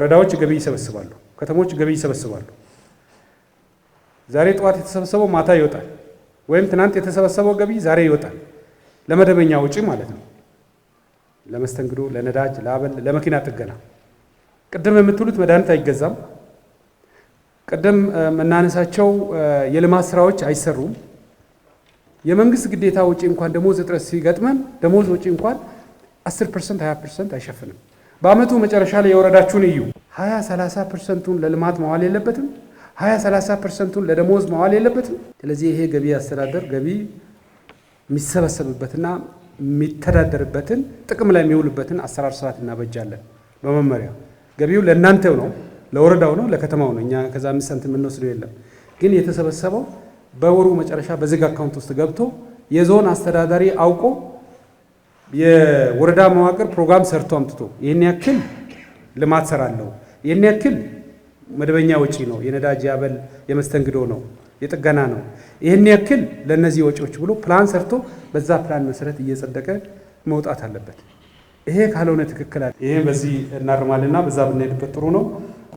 ወረዳዎች ገቢ ይሰበስባሉ፣ ከተሞች ገቢ ይሰበስባሉ። ዛሬ ጠዋት የተሰበሰበው ማታ ይወጣል፣ ወይም ትናንት የተሰበሰበው ገቢ ዛሬ ይወጣል። ለመደበኛ ወጪ ማለት ነው። ለመስተንግዶ፣ ለነዳጅ፣ ለአበል፣ ለመኪና ጥገና። ቅድም የምትሉት መድኃኒት አይገዛም። ቅድም መናነሳቸው የልማት ስራዎች አይሰሩም። የመንግስት ግዴታ ወጪ እንኳን ደሞዝ እጥረት ሲገጥመን ደሞዝ ወጪ እንኳን 10% 20% አይሸፍንም። በአመቱ መጨረሻ ላይ የወረዳችሁን እዩ። 20-30%ቱን ለልማት መዋል የለበትም። 20-30%ቱን ለደሞዝ መዋል የለበትም። ስለዚህ ይሄ ገቢ አስተዳደር ገቢ የሚሰበሰብበትና የሚተዳደርበትን ጥቅም ላይ የሚውልበትን አሰራር ስርዓት እናበጃለን። በመመሪያ ገቢው ለእናንተው ነው፣ ለወረዳው ነው፣ ለከተማው ነው። እኛ ከዛ 5 ሳንቲም የምንወስደው የለም። ግን የተሰበሰበው በወሩ መጨረሻ በዝግ አካውንት ውስጥ ገብቶ የዞን አስተዳዳሪ አውቆ የወረዳ መዋቅር ፕሮግራም ሰርቶ አምጥቶ ይሄን ያክል ልማት ሰራለሁ፣ ይሄን ያክል መደበኛ ወጪ ነው፣ የነዳጅ ያበል የመስተንግዶ ነው፣ የጥገና ነው፣ ይሄን ያክል ለነዚህ ወጪዎች ብሎ ፕላን ሰርቶ በዛ ፕላን መሰረት እየጸደቀ መውጣት አለበት። ይሄ ካልሆነ ትክክል አይደለም። ይሄ በዚህ እናርማልና በዛ ብንሄድበት ጥሩ ነው።